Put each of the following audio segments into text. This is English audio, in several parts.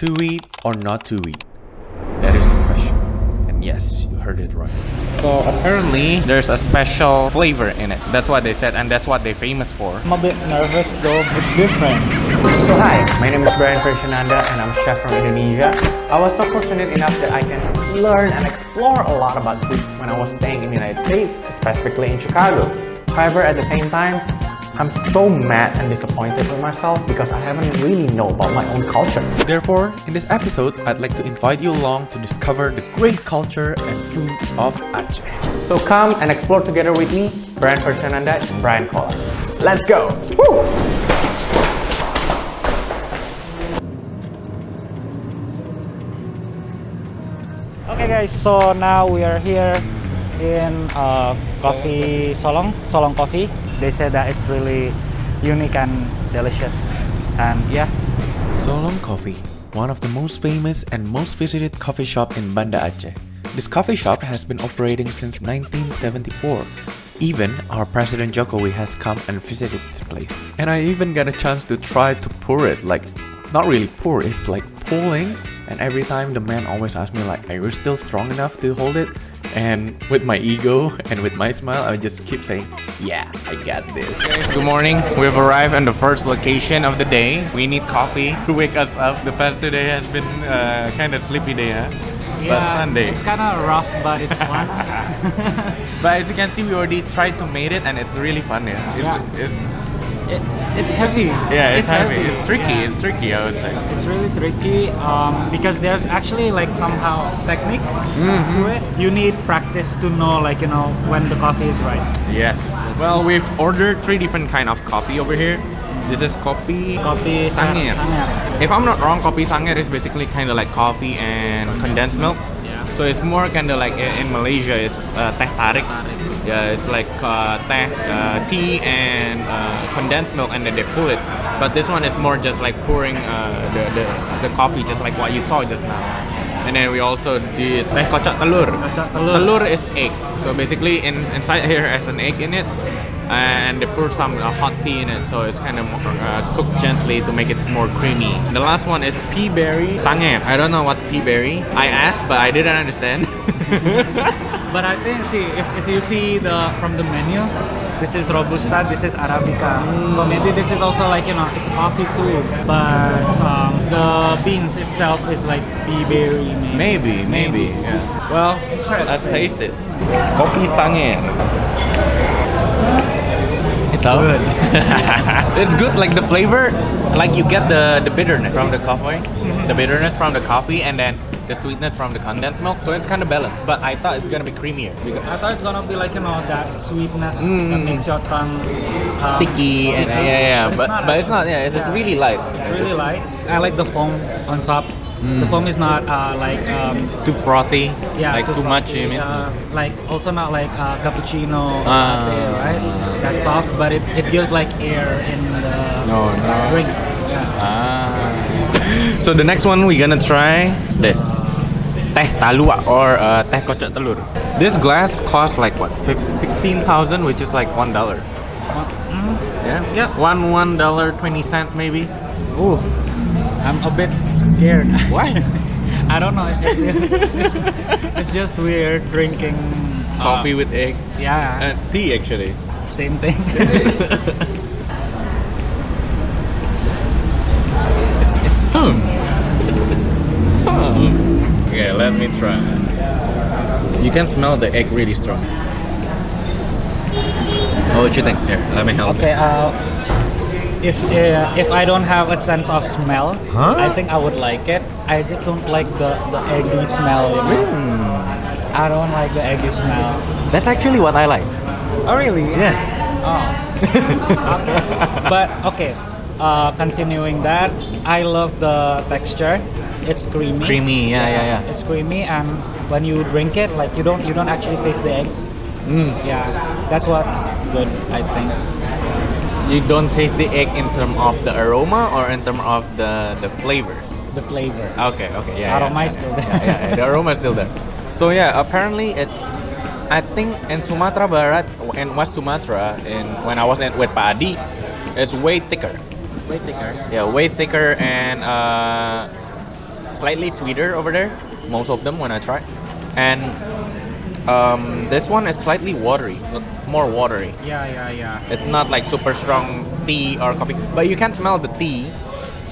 To eat or not to eat? That is the question. And yes, you heard it right. So apparently there's a special flavor in it. That's what they said and that's what they're famous for. I'm a bit nervous though, it's different. So hi, my name is Bryan Ferrysienanda and I'm chef from Indonesia. I was so fortunate enough that I can learn and explore a lot about food when I was staying in the United States, specifically in Chicago. However, at the same time, I'm so mad and disappointed with myself because I haven't really know about my own culture. Therefore, in this episode, I'd like to invite you along to discover the great culture and food of Aceh. So come and explore together with me, Bryan Ferrysienanda and Bryan Kolang. Let's go! Woo! Okay guys, so now we are here in coffee Solong Coffee. They said that it's really unique and delicious, and yeah. Solong Coffee, one of the most famous and most visited coffee shop in Banda, Aceh. This coffee shop has been operating since 1974. Even our President Jokowi has come and visited this place. And I even got a chance to try to pour it, like, not really pour, it's like pulling. And every time the man always asks me like, are you still strong enough to hold it? And with my ego and with my smile, I just keep saying, yeah, I got this. Guys, good morning. We've arrived on the first location of the day. We need coffee to wake us up. The past today has been kind of sleepy day, huh? But fun day. It's kind of rough, but it's fun. But as you can see, we already tried to make it and it's really fun, yeah. It's heavy. Yeah, it's heavy. It's tricky. Yeah. It's tricky, I would say. It's really tricky because there's actually like somehow technique to it. You need practice to know when the coffee is right. Yes. Well, we've ordered 3 different kind of coffee over here. This is kopi Sanger. If I'm not wrong, kopi Sanger is basically kind of like coffee and condensed milk. Yeah. So it's more kind of like in Malaysia, it's teh tarik. Yeah, it's like tea and condensed milk, and then they pull it. But this one is more just like pouring the coffee, just like what you saw just now. And then we also did teh kocak telur. Telur is egg. So basically, inside here has an egg in it, and they pour some hot tea in it. So it's kind of cooked gently to make it more creamy. The last one is pea berry sange. I don't know what's pea berry. I asked, but I didn't understand. But I think, if you see from the menu, this is Robusta, this is Arabica. So maybe this is also it's coffee too, but the beans itself is like pea berry. Maybe. Yeah. Well, let's taste it. Kopi Sange. It's good. It's good. Like the flavor, like you get the bitterness from the coffee, the bitterness from the coffee, and then the sweetness from the condensed milk. So it's kind of balanced. But I thought it's gonna be creamier. I thought it's gonna be that sweetness that makes your tongue sticky and yeah. But it's not. Yeah, it's really light. It's really light. I like the foam on top. The foam is not too frothy. Yeah, like too much. You mean? Like also not like cappuccino or latte, right? That's soft, but it gives like air in the drink. Yeah. So the next one we're gonna try this teh talua or teh kocak telur. This glass costs like what? 16,000, which is like $1. Yeah. $1.20 maybe. Ooh, I'm a bit scared. Why? I don't know. It's just weird drinking coffee with egg. Yeah. Tea actually. Same thing. Okay, let me try. You can smell the egg really strong. What you think? Here, let me help. Okay. If I don't have a sense of smell, I think I would like it. I just don't like the eggy smell. I don't like the eggy smell. That's actually what I like. Oh really? Yeah. Oh. Okay. But okay. Continuing that, I love the texture. It's creamy. Creamy, yeah. It's creamy, and when you drink it, like you don't actually taste the egg. Yeah, that's what's good, I think. You don't taste the egg in terms of the aroma or in terms of the flavor? The flavor. Okay, yeah. Aroma is still there. Yeah, the aroma is still there. So yeah, apparently it's, I think in Sumatra Barat, in West Sumatra, when I was with Pak Adi, it's way thicker. Way thicker. Yeah, way thicker, and slightly sweeter over there. Most of them when I try, and this one is slightly watery, more watery. Yeah. It's not like super strong tea or coffee, but you can smell the tea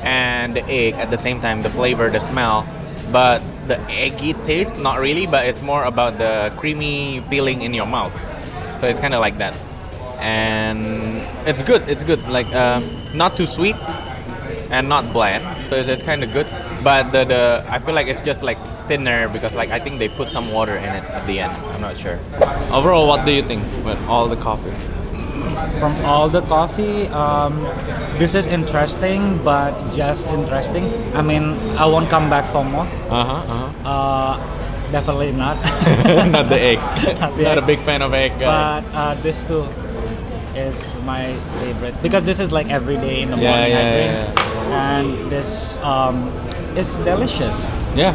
and the egg at the same time, the flavor, the smell. But the eggy taste, not really, but it's more about the creamy feeling in your mouth. So it's kind of like that. And it's good, like not too sweet and not bland. So it's kind of good. But the I feel like it's just like thinner because like I think they put some water in it at the end. I'm not sure. Overall, what do you think with all the coffee? From all the coffee, this is interesting, but just interesting. I mean, I won't come back for more. Definitely not. Not the egg. Not the Not a egg. big fan of egg. But this too is my favorite because this is like every day in the morning I drink, and this is delicious. Yeah.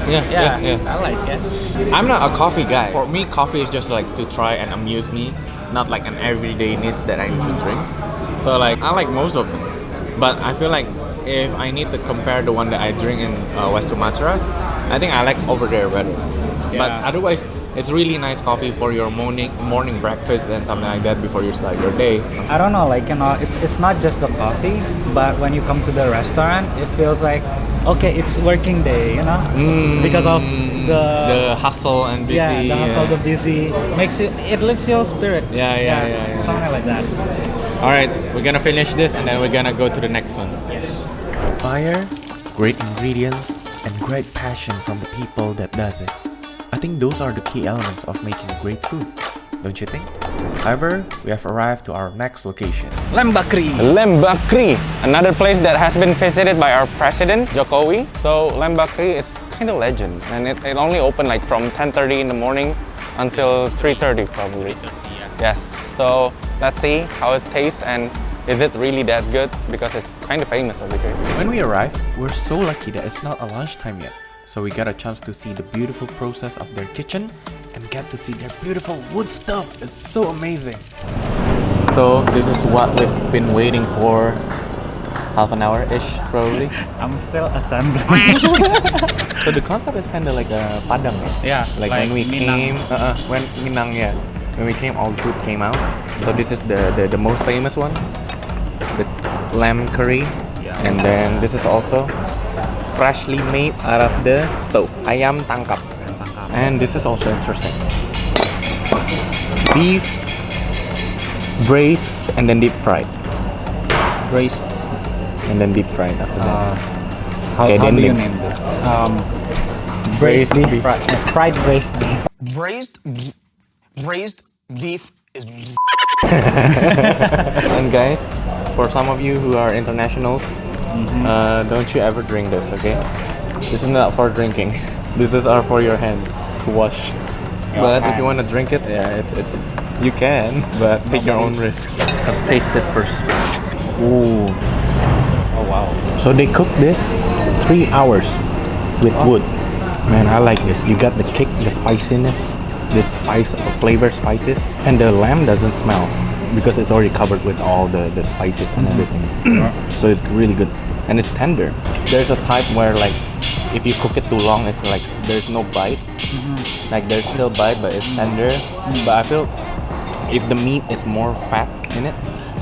I like it. I'm not a coffee guy. For me, coffee is just like to try and amuse me, not like an everyday needs that I need to drink. So like I like most of them, but I feel like if I need to compare the one that I drink in West Sumatra, I think I like over there better. But otherwise, it's really nice coffee for your morning breakfast and something like that before you start your day. I don't know, like it's not just the coffee, but when you come to the restaurant, it feels like okay, it's working day, because of The hustle and busy. the hustle, the busy makes it lifts your spirit. Yeah. Something like that. All right, we're gonna finish this and then we're gonna go to the next one. Fire, great ingredients, and great passion from the people that does it. I think those are the key elements of making great food, don't you think? However, we have arrived to our next location. Lembakri. Lembakri, another place that has been visited by our president, Jokowi. So Lembakri is kind of legend, and it only opened like from 10:30 in the morning until 3:30 probably. Yes, so let's see how it tastes and is it really that good, because it's kind of famous over here. When we arrived, we're so lucky that it's not a lunchtime yet. So we got a chance to see the beautiful process of their kitchen and get to see their beautiful wood stuff. It's so amazing. So this is what we've been waiting for half an hour-ish probably. I'm still assembling. So the concept is kind of like a padang, right? Yeah, Like when we Minang. came, when Minang, when we came, all the food came out. So this is the most famous one, the lamb curry, and then this is also freshly made out of the stove, ayam tangkap. And this is also interesting. Beef braised and then deep fried. Braised. And then deep fried after that. How Okay, do then you they- name it? Braised beef. beef. Fried braised beef. Braised beef is And guys, for some of you who are internationals, don't you ever drink this, okay? This is not for drinking. This is for your hands to wash. But if you want to drink it, it's you can, but take your own risk. Let's taste it first. Ooh. Oh wow. So they cook this 3 hours with wood. Man, I like this. You got the kick, the spiciness, the flavored spices, and the lamb doesn't smell because it's already covered with all the spices and everything. So it's really good, and it's tender. There's a type where like if you cook it too long, it's like there's no bite. Like there's still bite, but it's tender. But I feel if the meat is more fat in it,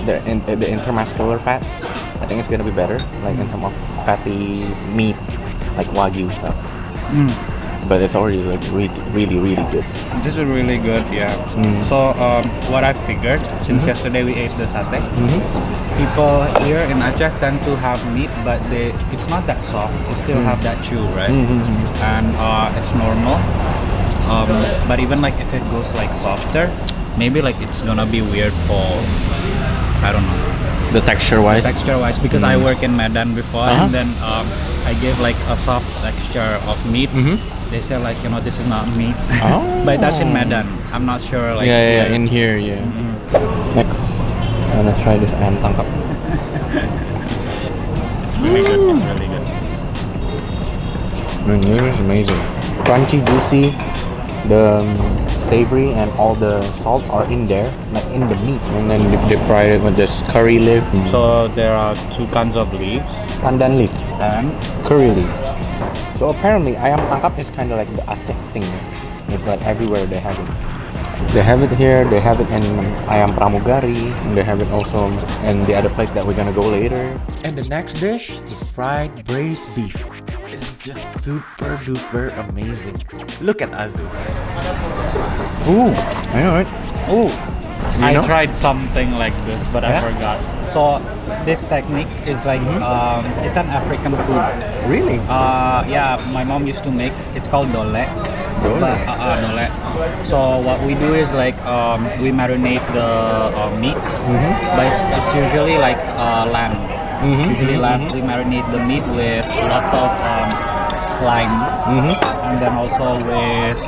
the intermuscular fat, I think it's gonna be better. Like in terms of fatty meat, like wagyu stuff. But it's already like really good. This is really good, yeah. So what I figured, since yesterday we ate the satay, people here in Aceh tend to have meat, but it's not that soft. You still have that chew, right? And it's normal. But even like if it goes like softer, maybe like it's gonna be weird for, I don't know, The texture-wise. texture-wise, because I work in Medan before, and then I gave like a soft texture of meat. They say like, this is not meat. But that's in Medan. I'm not sure like in here, Next, I'm gonna try this ayam tangkap. It's really good. It's really good. Man, this is amazing. Crunchy, juicy, the savory and all the salt are in there, like in the meat. And then they fry it with this curry leaf. So there are two kinds of leaves Pandan leaf and curry leaves. So apparently ayam tangkap is kind of like the Aceh thing. It's like everywhere they have it. They have it here, they have it in ayam pramugari, and they have it also in the other place that we're gonna go later. And the next dish, the fried braised beef. It's just super duper amazing. Look at us. Ooh, I know it. Oh, You I know? tried something like this, but I Yeah? forgot. So this technique is like it's an African food. Really? Yeah, my mom used to make. It's called dole. Dole? Dole. So what we do is like we marinate the meat, but it's usually like lamb. Usually lamb. We marinate the meat with lots of lime, and then also with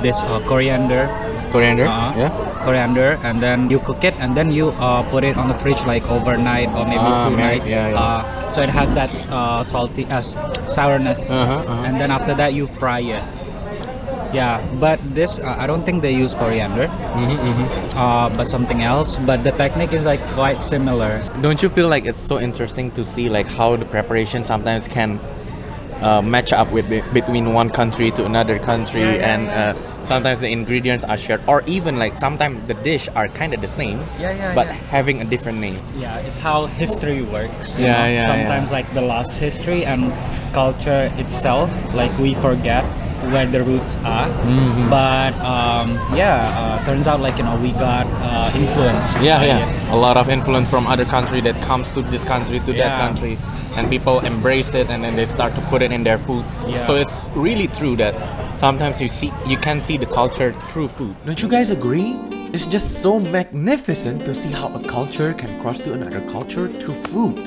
this coriander. Coriander? Uh-huh. Yeah. Coriander, and then you cook it, and then you put it on the fridge like overnight or maybe 2 nights. yeah. So it has that salty sourness, and then after that you fry it. Yeah, but this I don't think they use coriander, but something else. But the technique is like quite similar. Don't you feel like it's so interesting to see like how the preparation sometimes can match up with between one country to another country, and sometimes the ingredients are shared, or even like sometimes the dish are kind of the same, but having a different name. Yeah, it's how history works. you Yeah, know? yeah, Sometimes like the lost history and culture itself, like we forget where the roots are. But turns out like we got influenced. by it. A lot of influence from other country that comes to this country to that Yeah. country, and people embrace it, and then they start to put it in their food. Yeah. So it's really true that sometimes you can see the culture through food. Don't you guys agree? It's just so magnificent to see how a culture can cross to another culture through food.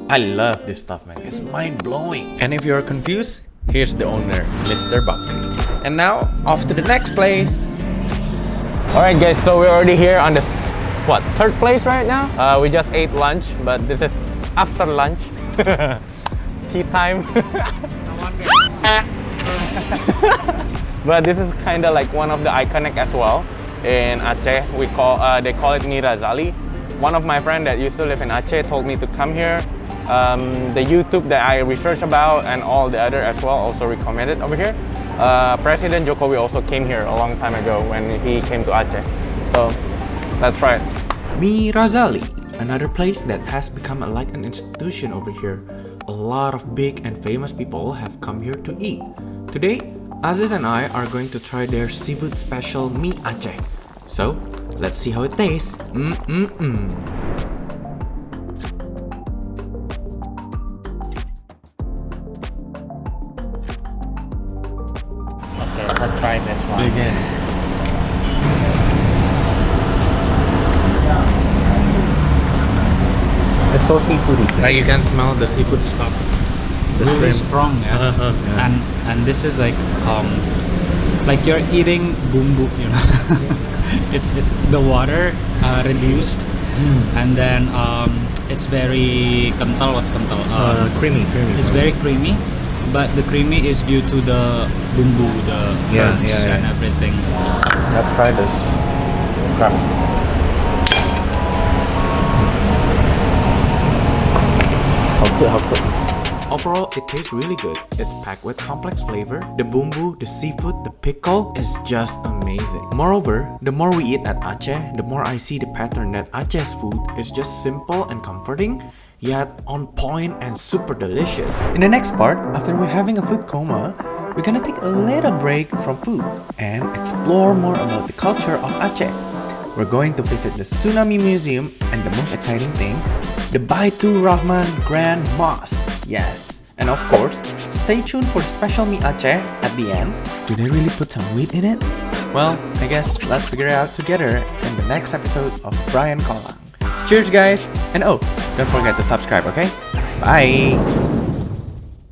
I love this stuff, man. It's mind-blowing. And if you're confused, here's the owner, Mr. Bakri. And now, off to the next place. Alright guys, so we're already here on this, third place right now? We just ate lunch, but this is after lunch. Tea time. But this is kind of like one of the iconic as well in Aceh. They call it Risali. One of my friends that used to live in Aceh told me to come here. The YouTube that I researched about and all the other as well also recommended over here. President Jokowi also came here a long time ago when he came to Aceh. So let's try it. Risali, another place that has become like an institution over here. A lot of big and famous people have come here to eat. Today, Aziz and I are going to try their seafood special mie Aceh. So, let's see how it tastes. Okay, let's try this one. Again. It's so seafoody. Like you can smell the seafood stuff. The Really shrimp. strong, yeah. Yeah. And this is like you're eating bumbu, it's the water reduced, and then it's very kental. What's kental? Creamy. It's very creamy, but the creamy is due to the bumbu, the herbs and everything. Let's try this crab. Overall, it tastes really good. It's packed with complex flavor. The bumbu, the seafood, the pickle is just amazing. Moreover, the more we eat at Aceh, the more I see the pattern that Aceh's food is just simple and comforting, yet on point and super delicious. In the next part, after we're having a food coma, we're gonna take a little break from food and explore more about the culture of Aceh. We're going to visit the Tsunami Museum and the most exciting thing, the Baitur Rahman Grand Mosque. Yes. And of course, stay tuned for the special mie Aceh at the end. Do they really put some wheat in it? Well, I guess let's figure it out together in the next episode of Bryan Kolang. Cheers guys! And oh, don't forget to subscribe, okay? Bye!